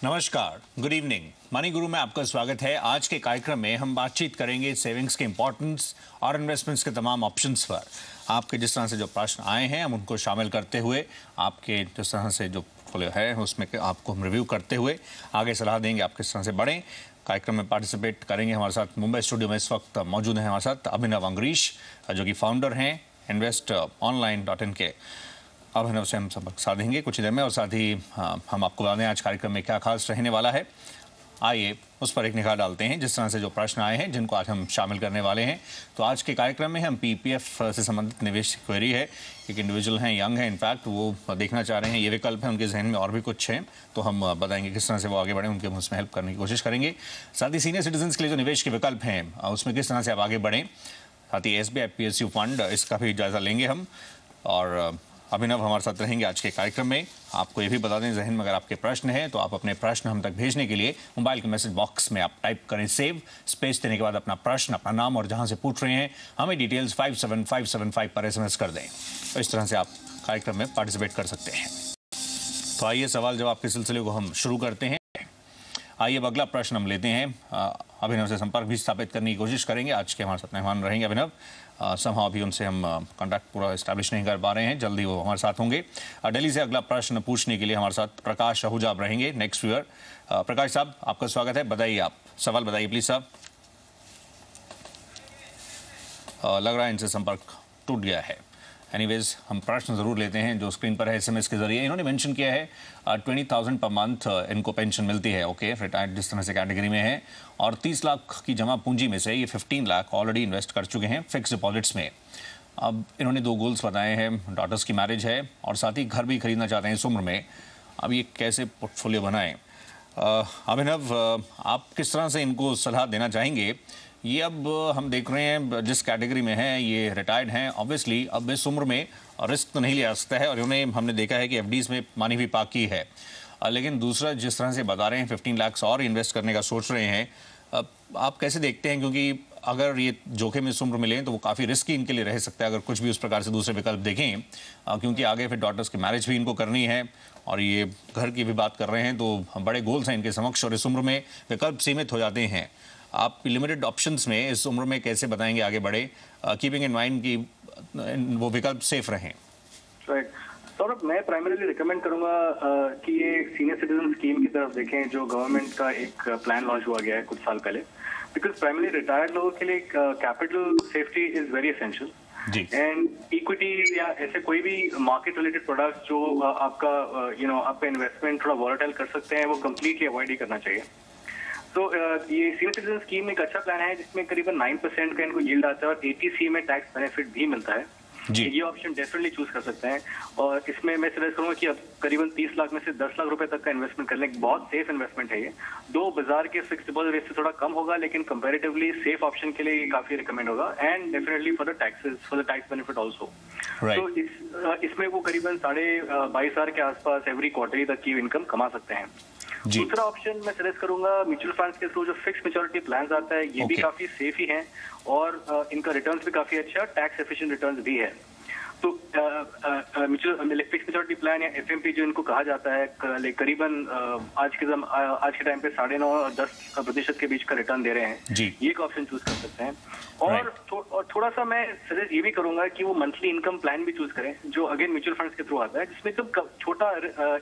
नमस्कार, good evening. Money गुरु में आपका स्वागत है। आज के कार्यक्रम में हम बातचीत करेंगे सेविंग्स के इंपॉर्टेंस और इन्वेस्टमेंट्स के तमाम ऑप्शंस पर। आपके जिस तरह से जो प्रश्न आए हैं हम उनको शामिल करते हुए आपके जिस तरह से जो पोर्टफोलियो है उसमें आपको हम रिव्यू करते हुए आगे सलाह देंगे आप किस तरह से बढ़ें। कार्यक्रम में पार्टिसिपेट करेंगे हमारे साथ मुंबई स्टूडियो में इस वक्त मौजूद हैं हमारे साथ अभिनव अंगरीश जो कि फाउंडर हैं investonline.in के। अभिनव से हम संपर्क साधेंगे कुछ ही देर में और साथ ही हम आपको बता दें आज कार्यक्रम में क्या खास रहने वाला है। आइए उस पर एक निगाह डालते हैं जिस तरह से जो प्रश्न आए हैं जिनको आज हम शामिल करने वाले हैं। तो आज के कार्यक्रम में हम पीपीएफ से संबंधित निवेश क्वेरी है। एक इंडिविजुअल हैं, यंग है, इनफैक्ट वो देखना चाह रहे हैं, ये विकल्प है उनके जहन में और भी कुछ हैं तो हम बताएंगे किस तरह से वो आगे बढ़ें, उनके हम उसमें हेल्प करने की कोशिश करेंगे। साथ ही सीनियर सिटीजन्स के लिए जो निवेश के विकल्प हैं उसमें किस तरह से आप आगे बढ़ें। साथ ही SBI PSU फंड इसका भी जायजा लेंगे हम। और अभिनव हमारे साथ रहेंगे आज के कार्यक्रम में। आपको ये भी बता दें जहन में अगर आपके प्रश्न हैं तो आप अपने प्रश्न हम तक भेजने के लिए मोबाइल के मैसेज बॉक्स में आप टाइप करें सेव, स्पेस देने के बाद अपना प्रश्न, अपना नाम और जहां से पूछ रहे हैं हमें डिटेल्स 57575 पर SMS कर दें। तो इस तरह से आप कार्यक्रम में पार्टिसिपेट कर सकते हैं। तो आइए सवाल जवाब के सिलसिले को हम शुरू करते हैं। आइए अब अगला प्रश्न हम लेते हैं। अभिनव से संपर्क भी स्थापित करने की कोशिश करेंगे। आज के हमारे साथ मेहमान रहेंगे अभिनव। समहाउ अभी उनसे हम कॉन्टैक्ट पूरा इस्टेब्लिश नहीं कर पा रहे हैं, जल्दी वो हमारे साथ होंगे। दिल्ली से अगला प्रश्न पूछने के लिए हमारे साथ प्रकाश आहूजा आप रहेंगे, नेक्स्ट व्यूअर। प्रकाश साहब आपका स्वागत है, बताइए आप सवाल बताइए प्लीज साहब। लग रहा है इनसे संपर्क टूट गया है। एनीवेज हम प्रश्न जरूर लेते हैं जो स्क्रीन पर है SMS के जरिए। इन्होंने मेंशन किया है 20,000 पर मंथ इनको पेंशन मिलती है, ओके, रिटायर्ड जिस तरह से कैटेगरी में है, और 30 लाख की जमा पूंजी में से ये 15 लाख ऑलरेडी इन्वेस्ट कर चुके हैं फिक्स डिपॉजिट्स में। अब इन्होंने 2 गोल्स बताए हैं, डॉटर्स की मैरिज है और साथ ही घर भी खरीदना चाहते हैं इस उम्र में। अब ये कैसे पोर्टफोलियो बनाएं? अभिनव आप किस तरह से इनको सलाह देना चाहेंगे? ये अब हम देख रहे हैं जिस कैटेगरी में है ये रिटायर्ड हैं, ऑब्वियसली अब इस उम्र में रिस्क तो नहीं लिया सकता है और उन्हें हमने देखा है कि FDs में मानी भी पाकी है। लेकिन दूसरा जिस तरह से बता रहे हैं 15 लाख और इन्वेस्ट करने का सोच रहे हैं, आप कैसे देखते हैं? क्योंकि अगर ये जोखिम इस उम्र में लें तो वो काफ़ी रिस्की इनके लिए रह सकता है अगर कुछ भी उस प्रकार से दूसरे विकल्प देखें, क्योंकि आगे फिर डॉटर्स की मैरिज भी इनको करनी है और ये घर की भी बात कर रहे हैं तो बड़े गोल्स हैं इनके समक्ष और इस उम्र में विकल्प सीमित हो जाते हैं। आप लिमिटेड ऑप्शंस में इस उम्र में कैसे बताएंगे आगे बढ़े, कीपिंग इन माइंड कि वो विकल्प सेफ रहें? राइट सौरभ, मैं प्राइमरीली रिकमेंड करूंगा कि ये सीनियर सिटीजन स्कीम की तरफ देखें जो गवर्नमेंट का एक प्लान लॉन्च हुआ गया है कुछ साल पहले। बिकॉज प्राइमरी रिटायर्ड लोगों के लिए capital safety is very essential and equity या ऐसे कोई भी मार्केट रिलेटेड प्रोडक्ट्स जो आपका आपका इन्वेस्टमेंट थोड़ा वॉलेटाइल कर सकते हैं वो कम्प्लीटली अवॉइड ही करना चाहिए। तो ये सीनियर सिटीजन स्कीम एक अच्छा प्लान है जिसमें करीबन 9% का इनको यील्ड आता है और 80C में टैक्स बेनिफिट भी मिलता है। ये ऑप्शन डेफिनेटली चूज कर सकते हैं और इसमें मैं सजेस्ट करूंगा कि अब करीबन 30 लाख में से 10 लाख रुपए तक का इन्वेस्टमेंट कर लें। बहुत सेफ इन्वेस्टमेंट है ये। दो बाजार के फिक्स डिपॉजिट रेट से थोड़ा कम होगा लेकिन कंपैरेटिवली सेफ ऑप्शन के लिए ये काफी रिकमेंड होगा and definitely for the tax benefit also. तो इसमें वो करीबन 22,500 के आसपास एवरी क्वार्टरली तक की इनकम कमा सकते हैं। दूसरा ऑप्शन मैं सजेस्ट करूंगा म्यूचुअल फंड्स के थ्रू जो फिक्स मैच्योरिटी प्लान आता है ये भी काफी सेफ ही है और इनका रिटर्न्स भी काफी अच्छा है, टैक्स एफिशिएंट रिटर्न्स भी है। तो म्यूचुअल फिक्स मैच्योरिटी प्लान या FMP जो इनको कहा जाता है करीबन आज के टाइम पे 9.5-10% के बीच का रिटर्न दे रहे हैं। ये एक ऑप्शन चूज कर सकते हैं और थोड़ा सा मैं सजेस्ट ये भी करूंगा कि वो मंथली इनकम प्लान भी चूज करें जो अगेन म्यूचुअल फंड्स के थ्रू आता है जिसमें एकदम छोटा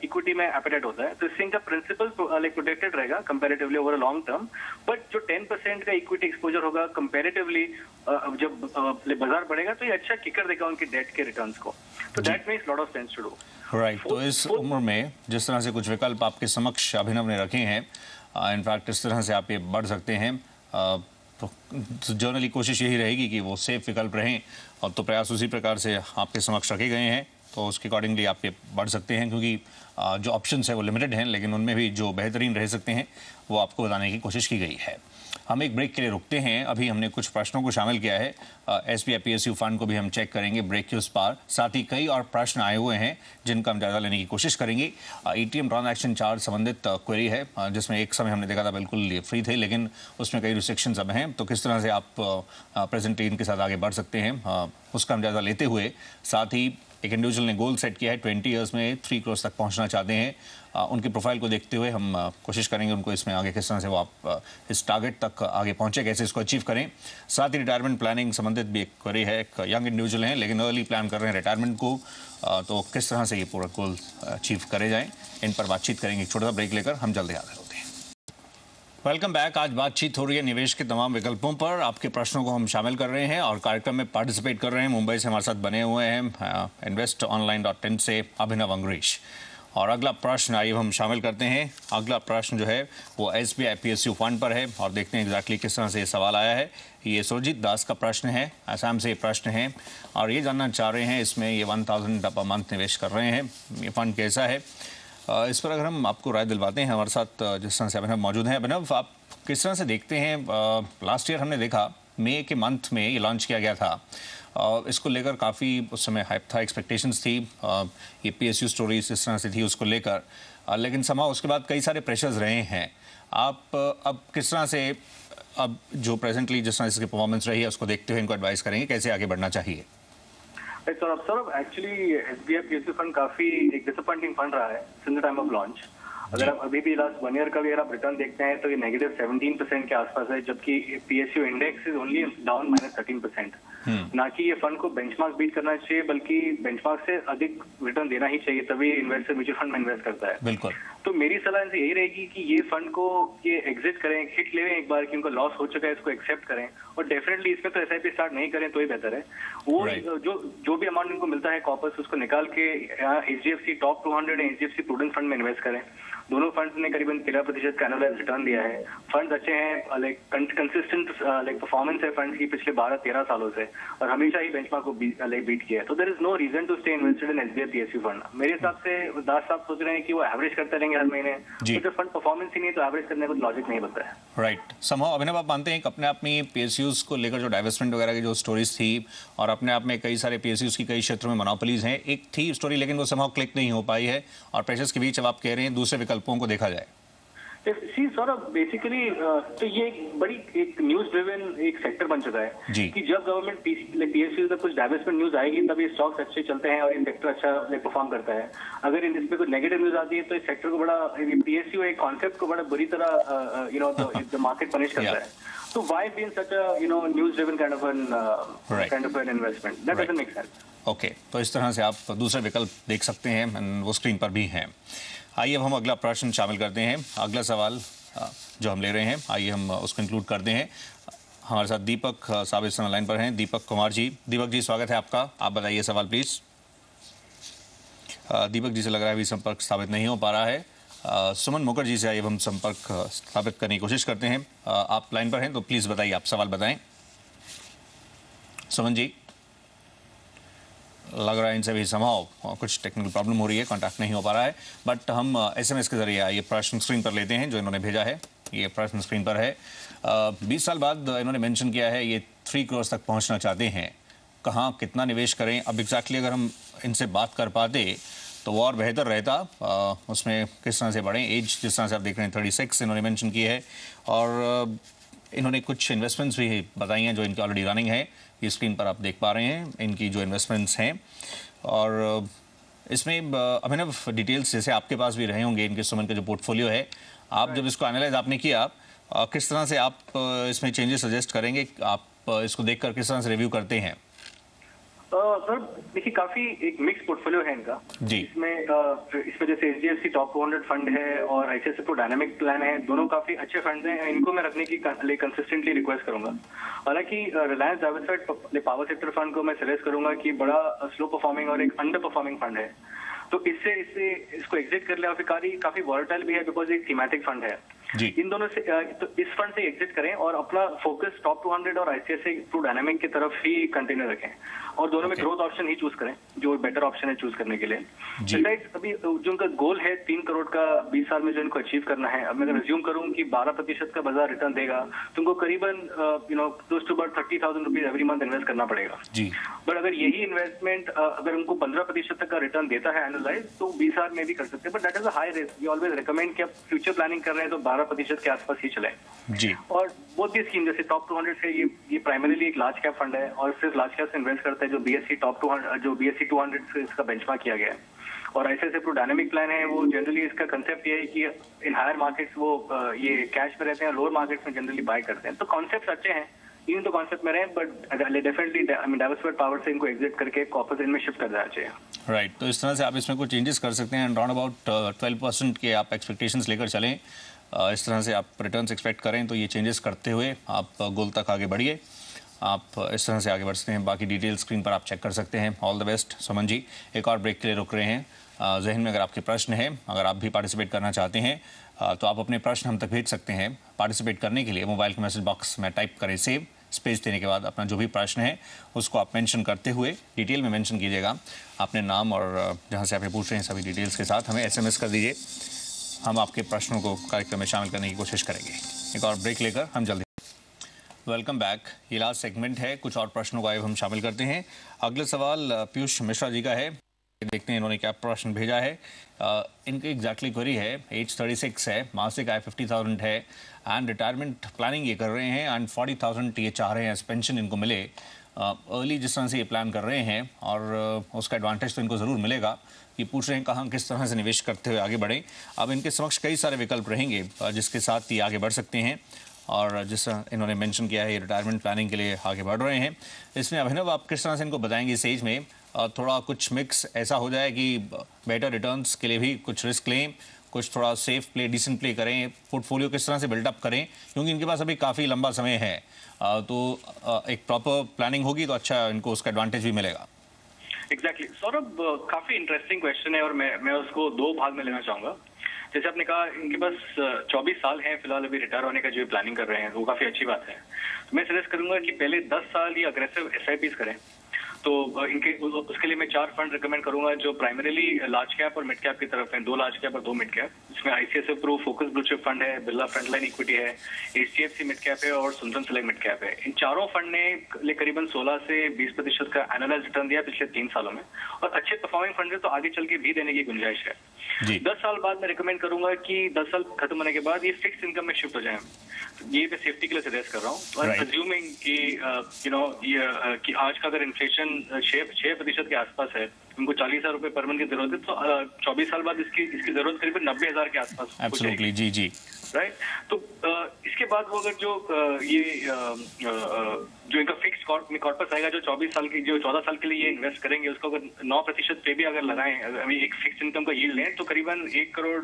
इक्विटी में एपेटाइट होता है। तो इससे इनका प्रिंसिपल प्रोटेक्टेड रहेगा comparatively over long term, but जो 10% का इक्विटी एक्सपोजर होगा कंपैरेटिवली जब बाजार बढ़ेगा तो ये अच्छा किकर देगा उनके डेट के रिटर्न्स को। तो that makes lot of sense to do. Right, तो इस उम्र में जिस तरह से कुछ विकल्प आपके समक्ष अभिनव ने रखे हैं, इनफैक्ट इस तरह से आप ये बढ़ सकते हैं, तो जनरली कोशिश यही रहेगी कि वो सेफ विकल्प रहें और तो प्रयास उसी प्रकार से आपके समक्ष रखे गए हैं तो उसके अकॉर्डिंगली आप ये बढ़ सकते हैं क्योंकि जो ऑप्शंस है वो लिमिटेड हैं लेकिन उनमें भी जो बेहतरीन रह सकते हैं वो आपको बताने की कोशिश की गई है। हम एक ब्रेक के लिए रुकते हैं। अभी हमने कुछ प्रश्नों को शामिल किया है, SBI PSU फंड को भी हम चेक करेंगे ब्रेक के उस पार। साथ ही कई और प्रश्न आए हुए हैं जिनका हम जायजा लेने की कोशिश करेंगे। ATM ट्रांजैक्शन चार्ज संबंधित क्वेरी है जिसमें एक समय हमने देखा था बिल्कुल फ्री थे लेकिन उसमें कई रिस्ट्रिक्शंस अब हैं, तो किस तरह से आप प्रेजेंटली इनके साथ आगे बढ़ सकते हैं उसका हम जायजा लेते हुए, साथ ही एक इंडिविजुअल ने गोल सेट किया है 20 ईयर्स में 3 करोड़ तक पहुंचना चाहते हैं। उनकी प्रोफाइल को देखते हुए हम कोशिश करेंगे उनको इसमें आगे किस तरह से वो आप इस टारगेट तक आगे पहुंचे, कैसे इसको अचीव करें। साथ ही रिटायरमेंट प्लानिंग संबंधित भी एक क्वेरी है। एक यंग इंडिविजुअल हैं लेकिन अर्ली प्लान कर रहे हैं रिटायरमेंट को, तो किस तरह से ये पूरा गोल अचीव करे जाएं, इन पर बातचीत करेंगे। एक छोटा सा ब्रेक लेकर हम जल्दी हाजिर होते हैं। Welcome back. आज बातचीत हो रही है निवेश के तमाम विकल्पों पर। आपके प्रश्नों को हम शामिल कर रहे हैं और कार्यक्रम में पार्टिसिपेट कर रहे हैं। मुंबई से हमारे साथ बने हुए हैं investonline.in से अभिनव अंग्रेश। और अगला प्रश्न आइए हम शामिल करते हैं। अगला प्रश्न जो है वो SBI PSU फंड पर है और देखते हैं एग्जैक्टली किस तरह से ये सवाल आया है। ये सुरजीत दास का प्रश्न है, असम से प्रश्न है और ये जानना चाह रहे हैं इसमें ये 1000 पर मंथ निवेश कर रहे हैं, ये फंड कैसा है। इस पर अगर हम आपको राय दिलवाते हैं, हमारे साथ जिस तरह से अभिनव मौजूद हैं। अभिनव, आप किस तरह से देखते हैं, लास्ट ईयर हमने देखा मई के मंथ में ये लॉन्च किया गया था, इसको लेकर काफ़ी उस समय हाइप था, एक्सपेक्टेशंस थी, ये PSU स्टोरीज इस तरह से थी उसको लेकर, लेकिन समा उसके बाद कई सारे प्रेशर्स रहे हैं। आप अब किस तरह से अब जो प्रेजेंटली जिस तरह से इसकी परफॉर्मेंस रही है उसको देखते हुए इनको एडवाइस करेंगे कैसे आगे बढ़ना चाहिए? Saurabh, actually SBI PSU fund काफी एक डिसअपॉइंटिंग फंड रहा है since the time of launch. अगर आप अभी भी लास्ट 1 ईयर का भी अगर आप रिटर्न देखते हैं तो ये -17% के आसपास है, जबकि PSU index is only down -13%। ना कि ये फंड को बेंचमार्क बीट करना चाहिए, बल्कि बेंचमार्क से अधिक रिटर्न देना ही चाहिए, तभी इन्वेस्टर म्यूचुअल फंड में इन्वेस्ट करता है। बिल्कुल। तो मेरी सलाह इनसे यही रहेगी कि ये फंड को ये एग्जिट करें, हिट लें एक बार कि उनको लॉस हो चुका है, इसको एक्सेप्ट करें और डेफिनेटली इसमें तो SIP स्टार्ट नहीं करें तो ही बेहतर है। वो जो भी अमाउंट इनको मिलता है कॉर्पस, उसको निकाल के HDFC टॉप 200 या HDFC प्रूडेंट फंड में इन्वेस्ट करें। दोनों फंड्स ने करीबन 13% का एनुअलाइज रिटर्न दिया है। फंड्स अच्छे हैं, लाइक कंसिस्टेंट लाइक परफॉर्मेंस है फंड्स की पिछले 12-13 सालों से और हमेशा ही बेंचमार्क को लाइक बीट किया है। तो there is no reason to stay invested in SBI PSU fund. मेरे हिसाब से दास साहब सोच रहे हैं कि वो एवरेज करते रहेंगे हर महीने, तो जब फंड परफॉर्मेंस ही नहीं तो एवरेज करने का लॉजिक नहीं बनता है। राइट। समहाउ अभिनव, आप मानते हैं कि अपने आप में PSUs को लेकर जो डाइवेस्टमेंट वगैरह की जो स्टोरीज थी और अपने आप में कई सारे PSUs की कई क्षेत्रों में मोनोपोलीज हैं, एक थी स्टोरी लेकिन वो समहाउ क्लिक नहीं हो पाई है और प्रेशर्स के बीच अब आप कह रहे हैं दूसरे विकल्पों को देखा जाए? सी सौरभ, बेसिकली तो ये एक न्यूज ड्रिवन एक सेक्टर बन चुका है कि जब गवर्नमेंट PSU में कुछ डाइवेस्टमेंट न्यूज आएगी तब ये स्टॉक्स अच्छे चलते हैं और ये सेक्टर अच्छा परफॉर्म करता है। अगर इसमें कुछ नेगेटिव न्यूज आती है तो इस सेक्टर को बड़ा PSU एक कॉन्सेप्ट को बड़ा बुरी तरह द मार्केट पनिश करता है। तो why be in such a news driven kind of an investment? That doesn't make sense. Okay, तो इस तरह से आप दूसरे विकल्प देख सकते हैं, वो स्क्रीन पर भी हैं। आइए अब हम अगला प्रश्न शामिल करते हैं। अगला सवाल जो हम ले रहे हैं, आइए हम उसको इंक्लूड करते हैं। हमारे साथ दीपक साहब इस समय लाइन पर हैं। दीपक कुमार जी, दीपक जी स्वागत है आपका। आप बताइए सवाल प्लीज। दीपक जी से लग रहा है अभी संपर्क स्थापित नहीं हो पा रहा है। सुमन मुखर्जी से आइए हम संपर्क स्थापित करने की कोशिश करते हैं। आप लाइन पर हैं तो प्लीज बताइए, आप सवाल बताएं। सुमन जी, लग रहा है इनसे भी समहाउ कुछ टेक्निकल प्रॉब्लम हो रही है, कांटेक्ट नहीं हो पा रहा है, बट हम SMS के जरिए ये प्रश्न स्क्रीन पर लेते हैं जो इन्होंने भेजा है। ये प्रश्न स्क्रीन पर है। 20 साल बाद इन्होंने मेंशन किया है ये 3 करोड़ तक पहुंचना चाहते हैं, कहाँ कितना निवेश करें? अब एग्जैक्टली अगर हम इनसे बात कर पाते तो वो और बेहतर रहता। उसमें किस तरह से बढ़ें? एज जिस तरह से आप देख रहे हैं 36 इन्होंने मेंशन की है और इन्होंने कुछ इन्वेस्टमेंट्स भी बताई हैं जो इनकी ऑलरेडी रनिंग है। ये स्क्रीन पर आप देख पा रहे हैं इनकी जो इन्वेस्टमेंट्स हैं और इसमें अभिनव डिटेल्स जैसे आपके पास भी रहे होंगे इनके सुमन का जो पोर्टफोलियो है, आप जब इसको एनालाइज आपने किया, किस तरह से आप इसमें चेंजेस सजेस्ट करेंगे? आप इसको देखकर किस तरह से रिव्यू करते हैं? सर देखिए, काफी एक मिक्स पोर्टफोलियो है इनका जी। इसमें जैसे HDFC टॉप 200 फंड है और ICICI प्रो डायनामिक प्लान है, दोनों काफी अच्छे फंड हैं। इनको मैं रखने की कंसिस्टेंटली रिक्वेस्ट करूंगा। हालांकि Reliance diversified power sector fund को मैं सजेस्ट करूंगा कि बड़ा स्लो परफॉर्मिंग और एक अंडर परफॉर्मिंग फंड है, तो इसको एग्जिट कर ले और फिर काफी वॉलेटाइल भी है बिकॉज एक थीमेटिक फंड है जी। इन दोनों से तो इस फंड से एग्जिट करें और अपना फोकस टॉप 200 और ICICI प्रो डायनामिक की तरफ ही कंटिन्यू रखें और दोनों में ग्रोथ ऑप्शन ही चूज करें जो बेटर ऑप्शन है चूज करने के लिए। अभी जो उनका गोल है 3 करोड़ का 20 साल में जो इनको अचीव करना है, अब मैं अगर रिज्यूम करूं कि 12% का बाजार रिटर्न देगा तो उनको करीबन close to about 30,000 rupees every month invest करना पड़ेगा जी। बट अगर यही इन्वेस्टमेंट अगर उनको 15% तक का रिटर्न देता है एनुअलाइज तो 20 साल में भी कर सकते हैं, but that is a high risk. We always recommend कि आप फ्यूचर प्लानिंग कर रहे हैं तो 12% के आसपास ही चले जी। और बहुत ही स्कीम जैसे टॉप 200 से ये प्राइमरीली एक लार्ज कैप फंड है और सिर्फ लार्ज कैप से इन्वेस्ट करता है, जो बीएससी टॉप 200 जो बीएससी 200 से इसका बेंचमार्क किया गया है। और ऐसे प्रो डायनेमिक प्लान है, वो जनरली इसका कंसेप्ट ये है कि इन हायर मार्केट्स वो ये कैश में रहते हैं, लोअर मार्केट्स में जनरली बाय करते हैं। तो कॉन्सेप्ट अच्छे हैं, इन तो कॉन्सेप्ट में रहे, बट डेफिनेटली डाइवर्सिफाइड पावर से इनको एग्जिट करके कॉर्पोरेट में शिफ्ट कर देना चाहिए। राइट, तो इस तरह से आप इसमें कुछ चेंजेस कर सकते हैं। अराउंड अबाउट 12% के आप एक्सपेक्टेशंस लेकर चलें, इस तरह से आप रिटर्न्स एक्सपेक्ट करें, तो ये चेंजेस करते हुए आप गोल तक आगे बढ़िए। आप इस तरह से आगे बढ़ सकते हैं। बाकी डिटेल स्क्रीन पर आप चेक कर सकते हैं। All the best Suman ji. एक और ब्रेक के लिए रुक रहे हैं। जहन में अगर आपके प्रश्न हैं, अगर आप भी पार्टिसिपेट करना चाहते हैं तो आप अपने प्रश्न हम तक भेज सकते हैं। पार्टिसिपेट करने के लिए मोबाइल के मैसेज बॉक्स में टाइप करें सेव, स्पेस देने के बाद अपना जो भी प्रश्न है उसको आप मेंशन करते हुए डिटेल में मेंशन कीजिएगा। अपने नाम और जहाँ से आप ये पूछ रहे हैं सभी डिटेल्स के साथ हमें SMS कर दीजिए। हम आपके प्रश्नों को कार्यक्रम में शामिल करने की कोशिश करेंगे। एक और ब्रेक लेकर हम जल्दी। Welcome back. ये लास्ट सेगमेंट है, कुछ और प्रश्नों को आए हम शामिल करते हैं। अगला सवाल पीयूष मिश्रा जी का है। देखते हैं इन्होंने क्या प्रश्न भेजा है। इनकी एग्जैक्टली क्वेरी है, एज 36 है, मासिक आय 50,000 है एंड रिटायरमेंट प्लानिंग ये कर रहे हैं एंड 40,000 ये चाह रहे हैं पेंशन इनको मिले। अर्ली जिस तरह से ये प्लान कर रहे हैं और उसका एडवांटेज तो इनको ज़रूर मिलेगा। ये पूछ रहे हैं कहाँ किस तरह से निवेश करते हुए आगे बढ़ें। अब इनके समक्ष कई सारे विकल्प रहेंगे जिसके साथ ये आगे बढ़ सकते हैं और जिस इन्होंने मेंशन किया है ये रिटायरमेंट प्लानिंग के लिए आगे बढ़ रहे हैं। इसमें अभिनव आप किस तरह से इनको बताएंगे इस एज में थोड़ा कुछ मिक्स ऐसा हो जाए कि बेटर रिटर्न्स के लिए भी कुछ रिस्क लें, कुछ थोड़ा सेफ प्ले डिसेंट प्ले करें, पोर्टफोलियो किस तरह से बिल्डअप करें, क्योंकि इनके पास अभी काफ़ी लंबा समय है। तो एक प्रॉपर प्लानिंग होगी तो अच्छा इनको उसका एडवांटेज भी मिलेगा। एग्जैक्टली सौरभ, काफी इंटरेस्टिंग क्वेश्चन है और मैं उसको दो भाग में लेना चाहूंगा। जैसे आपने कहा इनके पास 24 साल हैं फिलहाल, अभी रिटायर होने का जो प्लानिंग कर रहे हैं वो काफी अच्छी बात है। तो मैं सजेस्ट करूंगा कि पहले 10 साल ये अग्रेसिव SIPs करें। तो इनके उसके लिए मैं 4 फंड रिकमेंड करूंगा जो प्राइमरीली लार्ज कैप और मिड कैप की तरफ हैं, 2 लार्ज कैप और 2 मिड कैप। इसमें ICICI Pru focus blue chip fund है, बिरला फ्रंटलाइन इक्विटी है, HDFC मिड कैप है और सुंदरम सेलेक्ट मिड कैप है। इन चारों फंड ने करीबन 16 से 20% का एनुअलाइज्ड रिटर्न दिया पिछले 3 सालों में और अच्छे परफॉर्मिंग फंड है, तो आगे चल के भी देने की गुंजाइश है। 10 साल बाद मैं रिकमेंड करूंगा कि 10 साल खत्म होने के बाद ये फिक्स इनकम में शिफ्ट हो जाए। ये मैं सेफ्टी के लिए सजेस्ट कर रहा हूँ और अज्यूमिंग कि कि आज का अगर इन्फ्लेशन 6% के आसपास है, उनको 40,000 रुपए पर मंथ की जरूरत है, तो 24 साल बाद इसकी जरूरत करीबन 90,000 के आसपास। एब्सोल्युटली, जी जी। राइट, तो इसके बाद वो अगर जो इनका फिक्स कॉर्पस आएगा, जो 24 साल की जो 14 साल के लिए ये इन्वेस्ट करेंगे, उसको अगर 9% पे भी अगर लगाएं, अभी एक फिक्स इनकम का यील्ड लें, तो करीबन 1 करोड़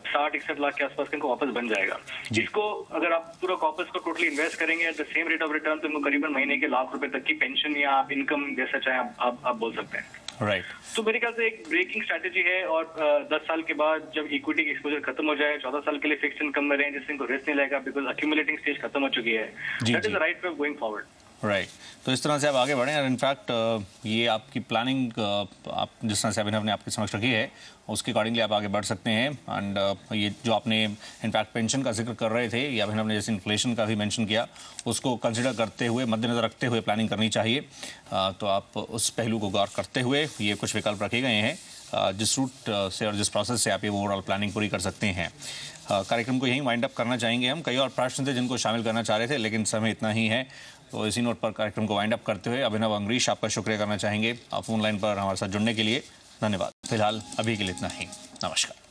60-61 लाख के आसपास इनको वापस बन जाएगा। जिसको अगर आप पूरा कॉर्पस को टोटली इन्वेस्ट करेंगे at the same rate of return, तो इनको करीबन महीने के लाख रुपए तक की पेंशन या आप इनकम जैसा चाहे आप बोल सकते हैं। राइट, तो मेरे ख्याल से एक ब्रेकिंग स्ट्रैटेजी है और 10 साल के बाद जब इक्विटी की एक्सपोजर खत्म हो जाए, 14 साल के लिए फिक्स इनकम में रहें जिससे इनको रिस्क नहीं लगेगा, बिकॉज अक्यूमुलेटिंग स्टेज खत्म हो चुकी है। That is the right way of going forward. Right, तो इस तरह से आप आगे बढ़ें और इनफैक्ट ये आपकी प्लानिंग आप जिस तरह से अभिनव ने आपके समक्ष रखी है उसके अकॉर्डिंगली आप आगे बढ़ सकते हैं। एंड ये जो आपने इनफैक्ट पेंशन का जिक्र कर रहे थे, या अभिनव ने जैसे इन्फ्लेशन का भी मेंशन किया, उसको कंसिडर करते हुए, मद्देनजर रखते हुए प्लानिंग करनी चाहिए। तो आप उस पहलू को गौर करते हुए ये कुछ विकल्प रखे गए हैं जिस रूट से और जिस प्रोसेस से आप ये ओवरऑल प्लानिंग पूरी कर सकते हैं। कार्यक्रम को यहीं वाइंड अप करना चाहेंगे हम। कई और प्रश्न थे जिनको शामिल करना चाह रहे थे लेकिन समय इतना ही है, तो इसी नोट पर कार्यक्रम को वाइंड अप करते हुए अभिनव अंगरीश आपका शुक्रिया करना चाहेंगे आप फोन लाइन पर हमारे साथ जुड़ने के लिए। धन्यवाद। फिलहाल अभी के लिए इतना ही। नमस्कार।